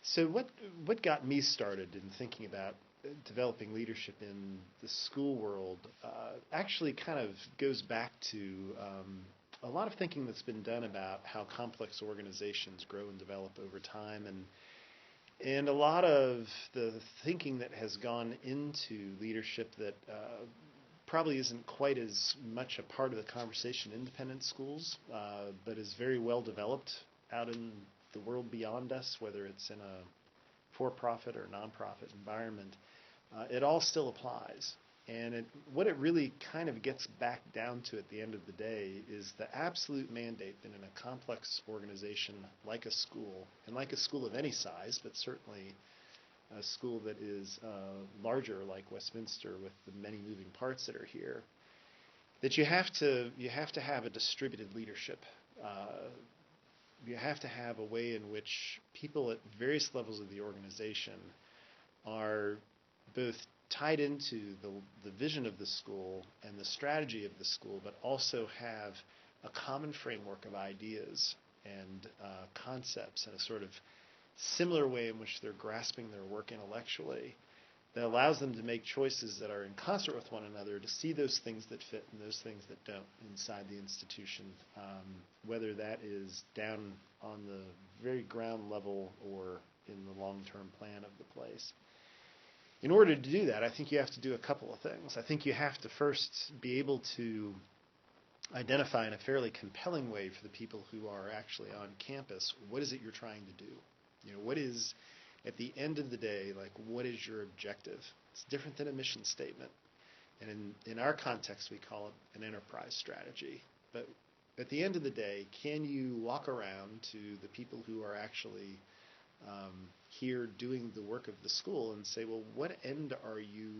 So what got me started in thinking about developing leadership in the school world actually kind of goes back to a lot of thinking that's been done about how complex organizations grow and develop over time, and a lot of the thinking that has gone into leadership that probably isn't quite as much a part of the conversation in independent schools, but is very well developed out in the world beyond us, whether it's in a for-profit or nonprofit environment. It all still applies. And what it really kind of gets back down to at the end of the day is the absolute mandate that in a complex organization like a school, and like a school of any size, but certainly a school that is larger like Westminster with the many moving parts that are here, that you have to have a distributed leadership. You have to have a way in which people at various levels of the organization are both tied into the vision of the school and the strategy of the school, but also have a common framework of ideas and concepts and a sort of similar way in which they're grasping their work intellectually that allows them to make choices that are in concert with one another to see those things that fit and those things that don't inside the institution, whether that is down on the very ground level or in the long-term plan of the place. In order to do that, I think you have to do a couple of things. I think you have to first be able to identify in a fairly compelling way for the people who are actually on campus, what is it you're trying to do? What is, at the end of the day, like, what is your objective? It's different than a mission statement. And in our context, we call it an enterprise strategy. But at the end of the day, can you walk around to the people who are actually here doing the work of the school and say, well, what end are you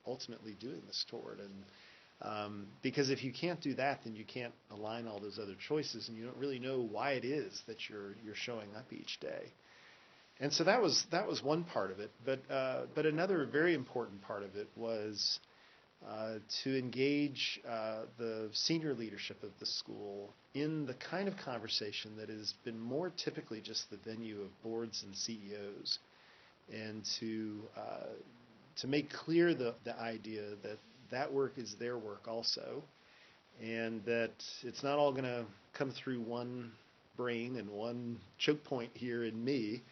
ultimately doing this toward? And because if you can't do that, then you can't align all those other choices, and you don't really know why it is that you're showing up each day. And so that was one part of it, but another very important part of it was to engage the senior leadership of the school in the kind of conversation that has been more typically just the venue of boards and CEOs, and to make clear the idea that that work is their work also, and that it's not all going to come through one brain and one choke point here in me.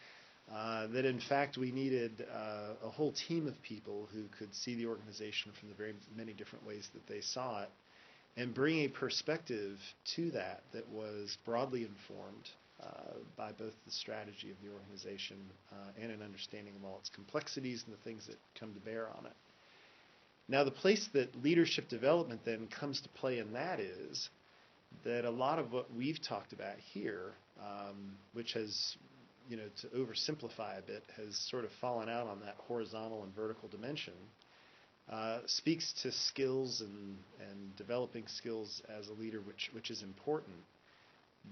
That in fact we needed a whole team of people who could see the organization from the very many different ways that they saw it, and bring a perspective to that was broadly informed by both the strategy of the organization and an understanding of all its complexities and the things that come to bear on it. Now, the place that leadership development then comes to play in that is that a lot of what we've talked about here, which has, to oversimplify a bit, has sort of fallen out on that horizontal and vertical dimension, speaks to skills and developing skills as a leader, which is important.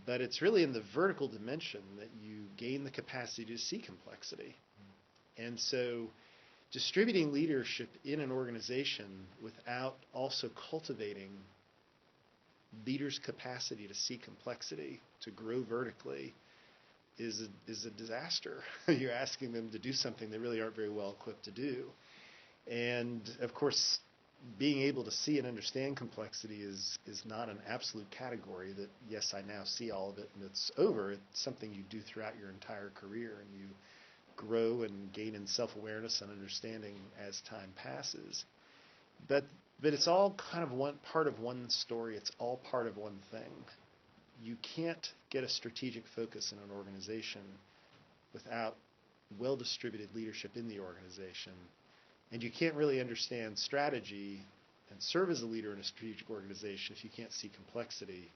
But it's really in the vertical dimension that you gain the capacity to see complexity. And so distributing leadership in an organization without also cultivating leaders' capacity to see complexity, to grow vertically, is a disaster. You're asking them to do something they really aren't very well equipped to do. And of course, being able to see and understand complexity is not an absolute category that, yes, I now see all of it and it's over. It's something you do throughout your entire career, and you grow and gain in self-awareness and understanding as time passes. But it's all kind of one part of one story. It's all part of one thing. You can't get a strategic focus in an organization without well-distributed leadership in the organization. And you can't really understand strategy and serve as a leader in a strategic organization if you can't see complexity.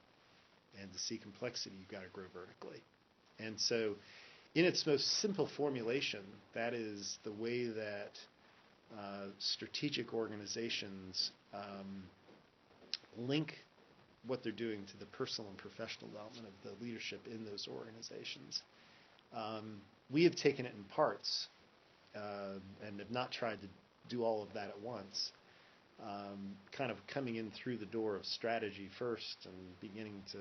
And to see complexity, you've got to grow vertically. And so in its most simple formulation, that is the way that strategic organizations link what they're doing to the personal and professional development of the leadership in those organizations. We have taken it in parts and have not tried to do all of that at once, kind of coming in through the door of strategy first and beginning to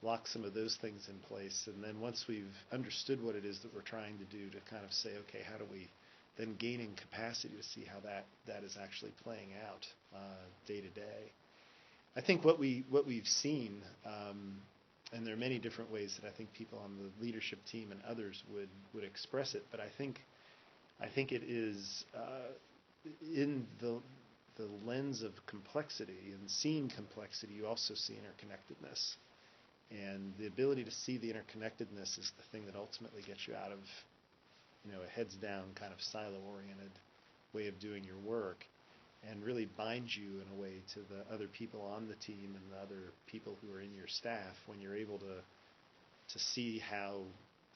lock some of those things in place. And then once we've understood what it is that we're trying to do, to kind of say, okay, how do we then gain in capacity to see how that is actually playing out day to day. I think what we've seen, and there are many different ways that I think people on the leadership team and others would express it, but I think it is in the lens of complexity, and seeing complexity, you also see interconnectedness. And the ability to see the interconnectedness is the thing that ultimately gets you out of, a heads down kind of silo-oriented way of doing your work, and really binds you in a way to the other people on the team and the other people who are in your staff, when you're able to see how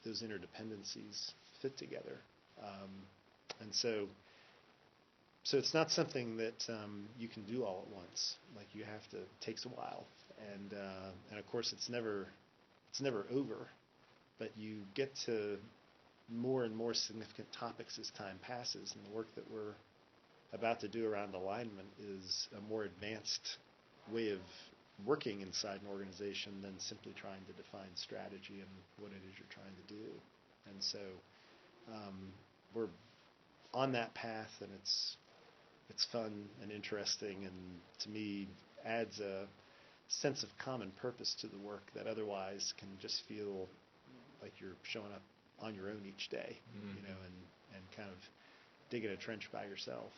those interdependencies fit together. And so it's not something that you can do all at once. Like, you have to, it takes a while, and of course it's never over, but you get to more and more significant topics as time passes, and the work that we're about to do around alignment is a more advanced way of working inside an organization than simply trying to define strategy and what it is you're trying to do. And so we're on that path, and it's fun and interesting, and to me adds a sense of common purpose to the work that otherwise can just feel like you're showing up on your own each day, and kind of digging a trench by yourself.